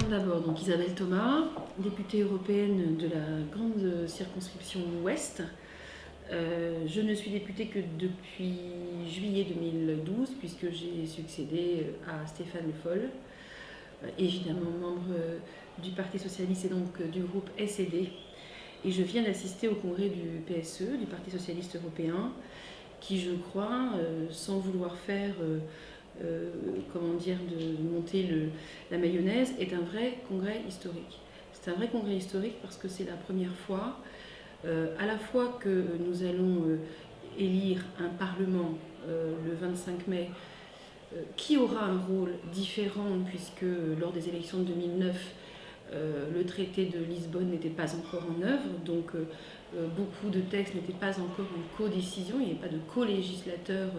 D'abord, donc Isabelle Thomas, députée européenne de la grande circonscription Ouest. Je ne suis députée que depuis juillet 2012, puisque j'ai succédé à Stéphane Le Foll, évidemment membre du Parti Socialiste et donc du groupe SED. Et je viens d'assister au congrès du PSE, du Parti Socialiste Européen, qui, je crois, sans vouloir faire de monter la mayonnaise, est un vrai congrès historique. C'est un vrai congrès historique parce que c'est la première fois, à la fois que nous allons élire un Parlement le 25 mai, qui aura un rôle différent puisque lors des élections de 2009, le traité de Lisbonne n'était pas encore en œuvre, donc beaucoup de textes n'étaient pas encore en codécision, il n'y avait pas de co-législateur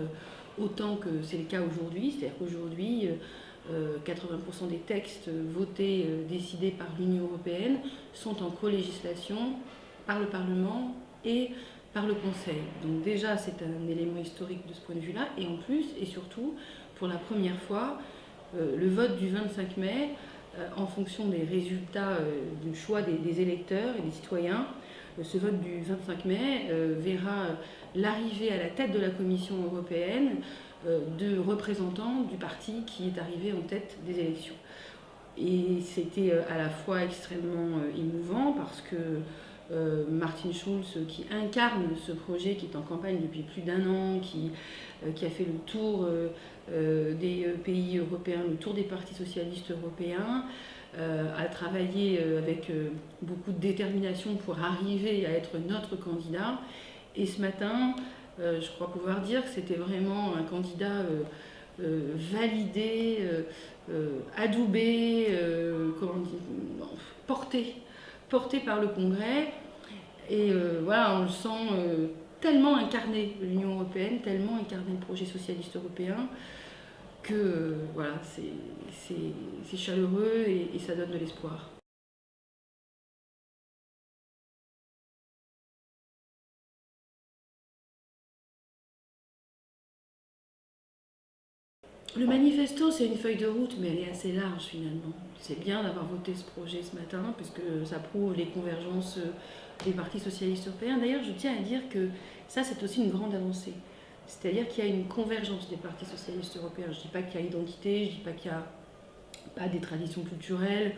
autant que c'est le cas aujourd'hui. C'est-à-dire qu'aujourd'hui, 80% des textes votés, décidés par l'Union européenne sont en co-législation par le Parlement et par le Conseil. Donc déjà, c'est un élément historique de ce point de vue-là. Et en plus, et surtout, pour la première fois, le vote du 25 mai, en fonction des résultats du choix des électeurs et des citoyens, ce vote du 25 mai verra l'arrivée à la tête de la Commission européenne de représentants du parti qui est arrivé en tête des élections. Et c'était à la fois extrêmement émouvant parce que Martin Schulz, qui incarne ce projet, qui est en campagne depuis plus d'1 an, qui a fait le tour des pays européens, le tour des partis socialistes européens, a travaillé avec beaucoup de détermination pour arriver à être notre candidat. Et ce matin, je crois pouvoir dire que c'était vraiment un candidat validé, adoubé, porté par le Congrès. Et voilà, on le sent tellement incarné l'Union européenne, tellement incarné le projet socialiste européen, que voilà, c'est chaleureux et ça donne de l'espoir. Le manifesto, c'est une feuille de route, mais elle est assez large finalement. C'est bien d'avoir voté ce projet ce matin, puisque ça prouve les convergences des partis socialistes européens. D'ailleurs, je tiens à dire que ça, c'est aussi une grande avancée. C'est-à-dire qu'il y a une convergence des partis socialistes européens. Je ne dis pas qu'il y a identité, je ne dis pas qu'il n'y a pas des traditions culturelles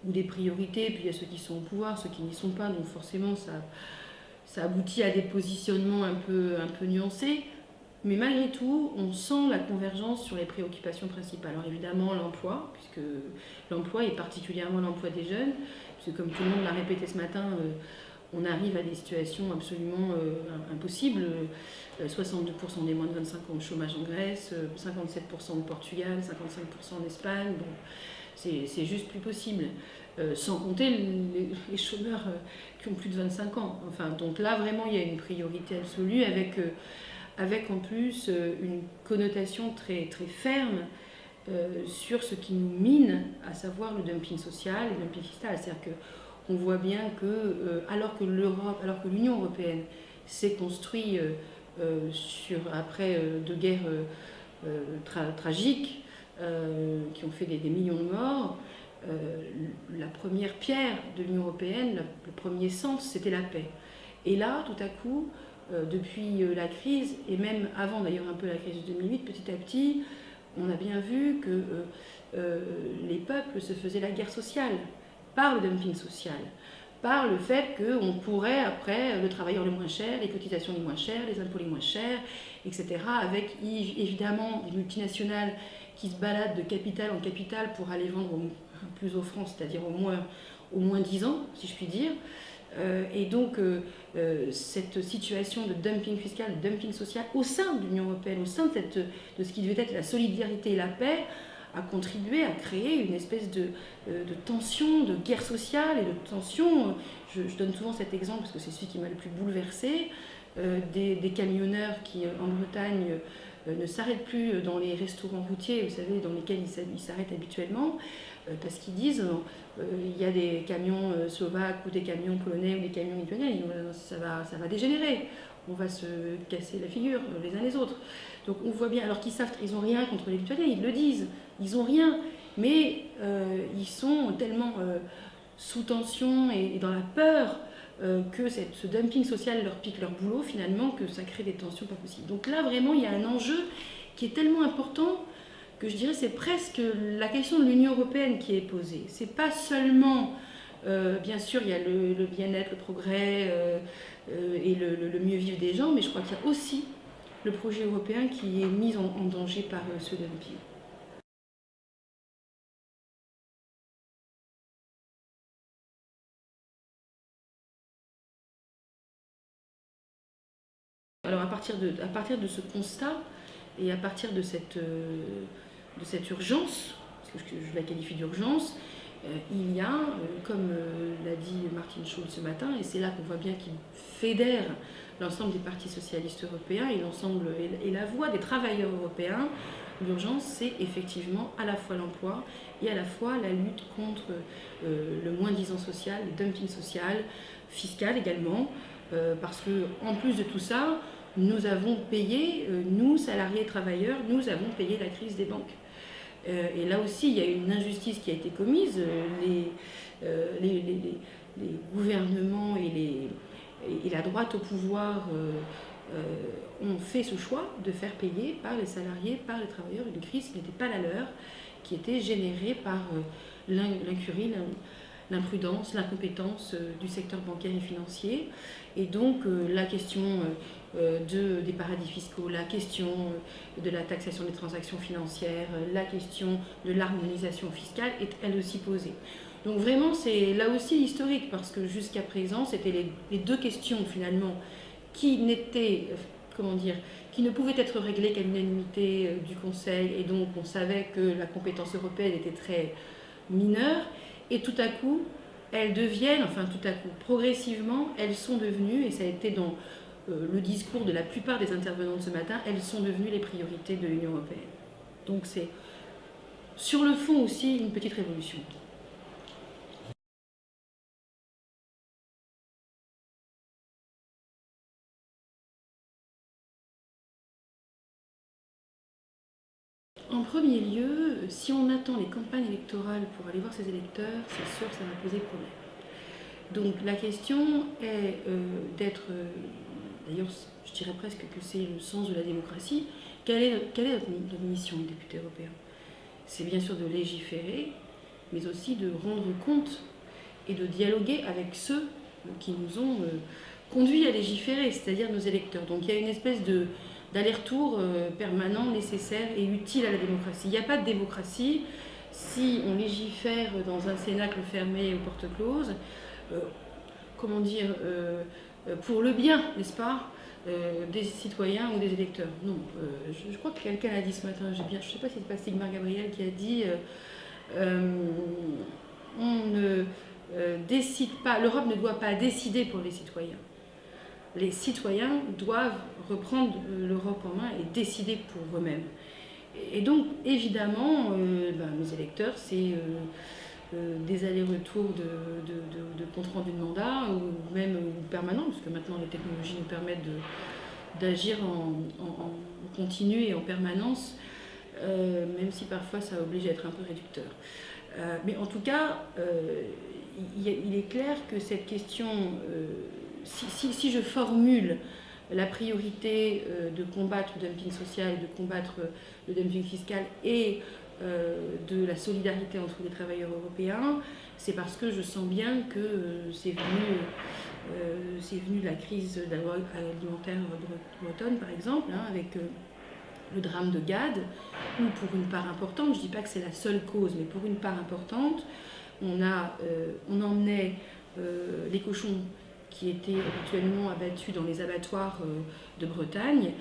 ou des priorités, puis il y a ceux qui sont au pouvoir, ceux qui n'y sont pas, donc forcément ça aboutit à des positionnements un peu nuancés. Mais malgré tout, on sent la convergence sur les préoccupations principales. Alors évidemment, l'emploi, puisque l'emploi et particulièrement l'emploi des jeunes, puisque comme tout le monde l'a répété ce matin, on arrive à des situations absolument impossibles. 62% des moins de 25 ans au chômage en Grèce, 57% au Portugal, 55% en Espagne. Bon, c'est juste plus possible. Sans compter les chômeurs qui ont plus de 25 ans. Enfin, donc là, vraiment, il y a une priorité absolue avec en plus une connotation très, très ferme sur ce qui nous mine, à savoir le dumping social et le dumping fiscal. C'est-à-dire qu'on voit bien que, alors que l'Union européenne s'est construite après deux guerres tragiques qui ont fait des millions de morts, la première pierre de l'Union européenne, le premier sens, c'était la paix. Et là, tout à coup, depuis la crise, et même avant d'ailleurs un peu la crise de 2008, petit à petit, on a bien vu que les peuples se faisaient la guerre sociale, par le dumping social, par le fait qu'on pourrait, après, le travailleur le moins cher, les cotisations les moins chères, les impôts les moins chers, etc., avec évidemment des multinationales qui se baladent de capitale en capitale pour aller vendre plus offrant, c'est-à-dire au moins 10 ans, si je puis dire. Et donc, cette situation de dumping fiscal, de dumping social au sein de l'Union européenne, au sein de ce qui devait être la solidarité et la paix, a contribué à créer une espèce de tension, de guerre sociale et de tension. Je donne souvent cet exemple parce que c'est celui qui m'a le plus bouleversée, des camionneurs qui, en Bretagne, ne s'arrêtent plus dans les restaurants routiers, vous savez, dans lesquels ils s'arrêtent habituellement, parce qu'ils disent il y a des camions slovaques ou des camions polonais ou des camions lituaniens, ça va dégénérer, on va se casser la figure les uns les autres. Donc on voit bien, alors qu'ils savent, ils n'ont rien contre les Lituaniens, ils le disent, ils n'ont rien, mais ils sont tellement sous tension et dans la peur que ce dumping social leur pique leur boulot finalement, que ça crée des tensions pas possibles. Donc là vraiment il y a un enjeu qui est tellement important que je dirais c'est presque la question de l'Union européenne qui est posée. C'est pas seulement, bien sûr il y a le bien-être, le progrès et le mieux vivre des gens, mais je crois qu'il y a aussi le projet européen qui est mis en danger par ce dumping. Alors à partir de ce constat et à partir de cette urgence, parce que je la qualifie d'urgence, il y a, comme l'a dit Martin Schulz ce matin, et c'est là qu'on voit bien qu'il fédère l'ensemble des partis socialistes européens et la voix des travailleurs européens. L'urgence, c'est effectivement à la fois l'emploi et à la fois la lutte contre le moins-disant social, le dumping social, fiscal également, parce que en plus de tout ça, nous avons payé, nous salariés travailleurs, nous avons payé la crise des banques. Et là aussi, il y a une injustice qui a été commise. Les gouvernements et la droite au pouvoir ont fait ce choix de faire payer par les salariés, par les travailleurs, une crise qui n'était pas la leur, qui était générée par l'incurie, l'imprudence, l'incompétence du secteur bancaire et financier. Et donc la question des paradis fiscaux, la question de la taxation des transactions financières, la question de l'harmonisation fiscale est elle aussi posée. Donc vraiment c'est là aussi historique, parce que jusqu'à présent c'était les deux questions finalement qui n'étaient, qui ne pouvaient être réglées qu'à l'unanimité du Conseil, et donc on savait que la compétence européenne était très mineure, et tout à coup elles deviennent, progressivement, elles sont devenues, et ça a été dans le discours de la plupart des intervenants de ce matin, elles sont devenues les priorités de l'Union européenne. Donc c'est sur le fond aussi une petite révolution. En premier lieu, si on attend les campagnes électorales pour aller voir ses électeurs, c'est sûr que ça va poser problème. Donc la question est d'être, d'ailleurs je dirais presque que c'est le sens de la démocratie, quelle est notre mission de député européen? C'est bien sûr de légiférer, mais aussi de rendre compte et de dialoguer avec ceux qui nous ont conduits à légiférer, c'est-à-dire nos électeurs. Donc il y a une espèce d'aller-retour permanent, nécessaire et utile à la démocratie. Il n'y a pas de démocratie si on légifère dans un cénacle fermé aux portes closes, pour le bien, n'est-ce pas, des citoyens ou des électeurs. Non, je crois que quelqu'un l'a dit ce matin, je ne sais pas si c'est pas Sigmar Gabriel qui a dit on ne décide pas, l'Europe ne doit pas décider pour les citoyens. Les citoyens doivent reprendre l'Europe en main et décider pour eux-mêmes. Et donc, évidemment, mes électeurs, c'est des allers-retours de compte-rendu de mandat, ou même permanent, parce que maintenant les technologies nous permettent d'agir en continu et en permanence, même si parfois ça oblige à être un peu réducteur. Mais en tout cas, il est clair que cette question, si je formule la priorité de combattre le dumping social, de combattre le dumping fiscal et de la solidarité entre les travailleurs européens, c'est parce que je sens bien que c'est venu la crise alimentaire bretonne, par exemple, avec le drame de Gad, où pour une part importante, je ne dis pas que c'est la seule cause, mais pour une part importante, on emmenait les cochons qui étaient habituellement abattus dans les abattoirs de Bretagne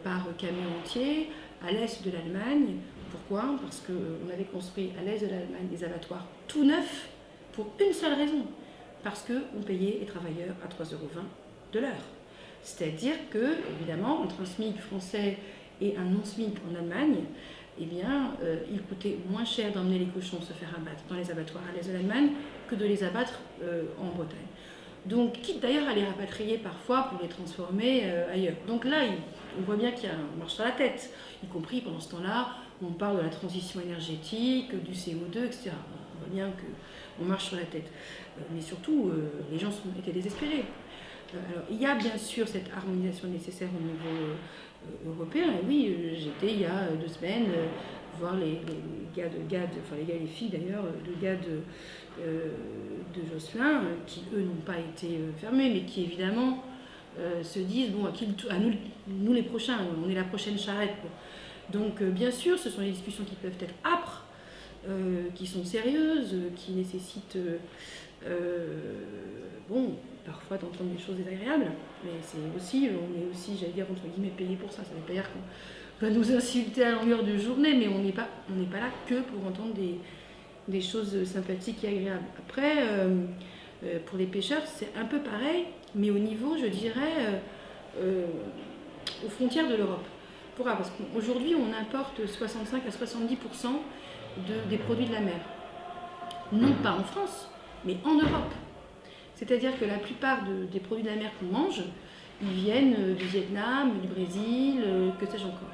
par camion entier à l'est de l'Allemagne. Pourquoi? Parce qu'on avait construit à l'est de l'Allemagne des abattoirs tout neufs pour une seule raison, parce qu'on payait les travailleurs à 3,20 € de l'heure. C'est-à-dire que, évidemment, entre un SMIC français et un non-SMIC en Allemagne, eh bien, il coûtait moins cher d'emmener les cochons se faire abattre dans les abattoirs à l'est de l'Allemagne que de les abattre en Bretagne. Donc, quitte d'ailleurs à les rapatrier parfois pour les transformer ailleurs. Donc là, on voit bien qu'il y a un marche sur la tête, y compris pendant ce temps-là, on parle de la transition énergétique, du CO2, etc. On voit bien qu'on marche sur la tête. Mais surtout, les gens étaient désespérés. Alors, il y a bien sûr cette harmonisation nécessaire au niveau européen. Et oui, j'étais il y a 2 semaines voir les gars de GAD, enfin les gars et les filles d'ailleurs, de GAD de Josselin, qui eux n'ont pas été fermés, mais qui évidemment se disent, bon, à nous les prochains, on est la prochaine charrette. Donc bien sûr, ce sont des discussions qui peuvent être âpres, qui sont sérieuses, qui nécessitent parfois d'entendre des choses désagréables, mais on est aussi, j'allais dire, entre guillemets, payé pour ça. Ça ne veut pas dire qu'on va nous insulter à longueur de journée, mais on n'est pas là que pour entendre des choses sympathiques et agréables. Après, pour les pêcheurs, c'est un peu pareil, mais au niveau, je dirais, aux frontières de l'Europe. Pourquoi ? Parce qu'aujourd'hui, on importe 65 à 70% des produits de la mer. Non pas en France, mais en Europe. C'est-à-dire que la plupart des produits de la mer qu'on mange, ils viennent du Vietnam, du Brésil, que sais-je encore.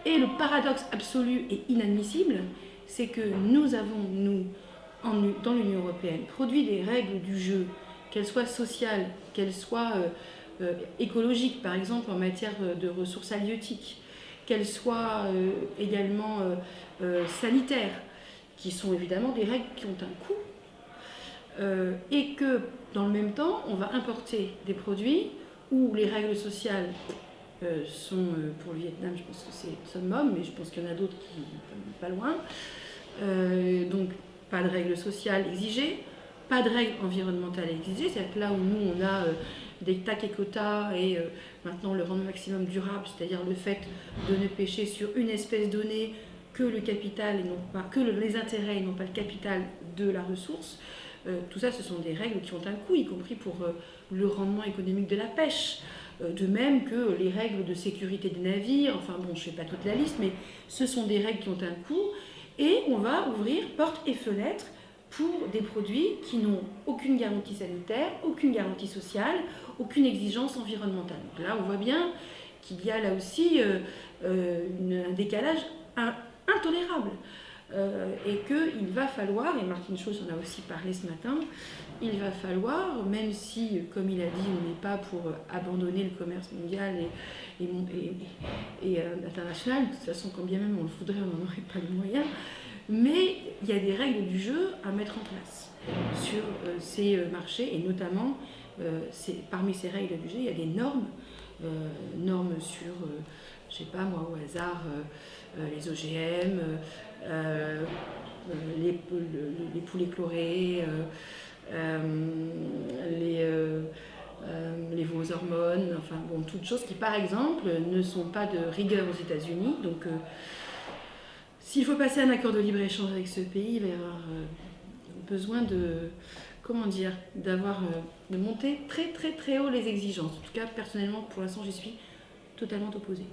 Et le paradoxe absolu et inadmissible, c'est que nous avons, dans l'Union européenne, produit des règles du jeu, qu'elles soient sociales, qu'elles soient écologiques, par exemple en matière de ressources halieutiques, qu'elles soient également sanitaires, qui sont évidemment des règles qui ont un coût, et que dans le même temps, on va importer des produits où les règles sociales sont, pour le Vietnam, je pense que c'est le summum, mais je pense qu'il y en a d'autres qui sont pas loin. Donc, pas de règles sociales exigées, pas de règles environnementales exigées, c'est-à-dire que là où nous, on a des tacs et quotas et maintenant le rendement maximum durable, c'est-à-dire le fait de ne pêcher sur une espèce donnée que le capital et non pas que les intérêts et non pas le capital de la ressource. Tout ça, ce sont des règles qui ont un coût, y compris pour le rendement économique de la pêche. De même que les règles de sécurité des navires, enfin bon, je ne fais pas toute la liste, mais ce sont des règles qui ont un coût. Et on va ouvrir portes et fenêtres pour des produits qui n'ont aucune garantie sanitaire, aucune garantie sociale, aucune exigence environnementale. Donc là, on voit bien qu'il y a là aussi un décalage intolérable. Et qu'il va falloir, et Martin Schulz en a aussi parlé ce matin, il va falloir, même si, comme il a dit, on n'est pas pour abandonner le commerce mondial et international, de toute façon, quand bien même on le voudrait, on n'en aurait pas les moyens, mais il y a des règles du jeu à mettre en place sur ces marchés, et notamment, parmi ces règles du jeu, il y a des normes sur, je ne sais pas moi, au hasard, les OGM, les poulets chlorés, les fausses hormones, enfin bon, toutes choses qui par exemple ne sont pas de rigueur aux États-Unis. Donc s'il faut passer un accord de libre-échange avec ce pays, il va y avoir besoin de, de monter très très très haut les exigences. En tout cas, personnellement, pour l'instant, j'y suis totalement opposée.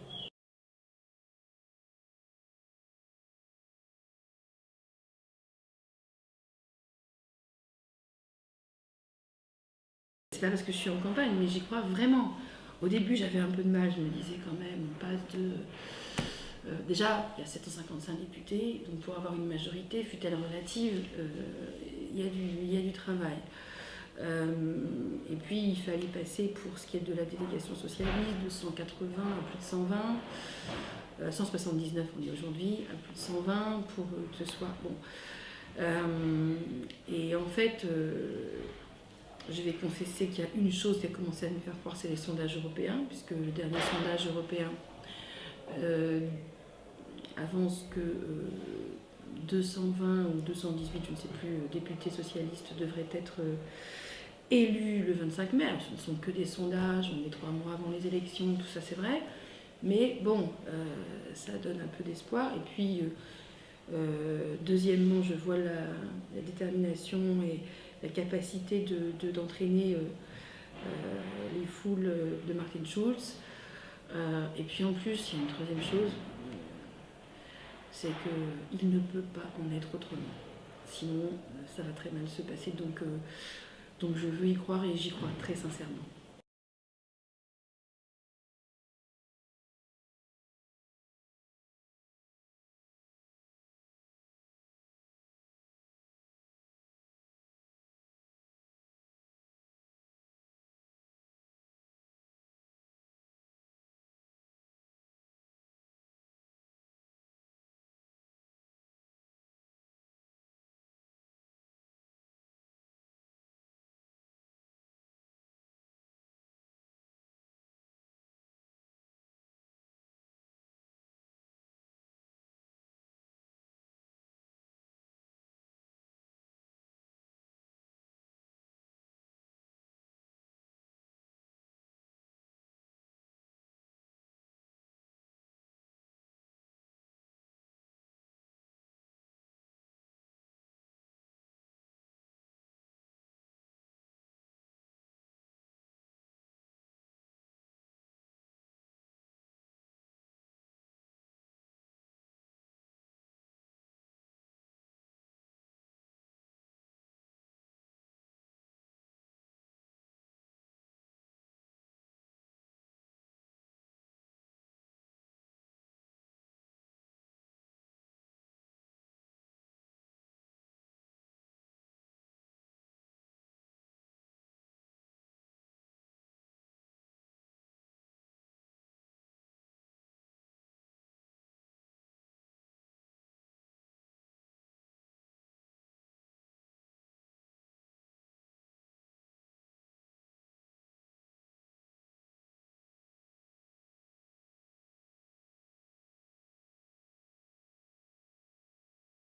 C'est pas parce que je suis en campagne, mais j'y crois vraiment. Au début, j'avais un peu de mal, je me disais quand même, on passe de... déjà, il y a 755 députés, donc pour avoir une majorité, fût-elle relative, il y a du travail. Et puis, il fallait passer, pour ce qui est de la délégation socialiste, de 180 à plus de 120, 179 on est aujourd'hui, à plus de 120 pour que ce soit... Bon. Et en fait... je vais confesser qu'il y a une chose qui a commencé à me faire croire, c'est les sondages européens, puisque le dernier sondage européen avance que 220 ou 218, je ne sais plus, députés socialistes devraient être élus le 25 mai. Alors, ce ne sont que des sondages, on est 3 mois avant les élections, tout ça c'est vrai. Mais bon, ça donne un peu d'espoir. Et puis, deuxièmement, je vois la détermination et la capacité d'entraîner les foules de Martin Schulz. Et puis en plus, il y a une troisième chose, c'est qu'il ne peut pas en être autrement. Sinon, ça va très mal se passer. Donc je veux y croire et j'y crois très sincèrement.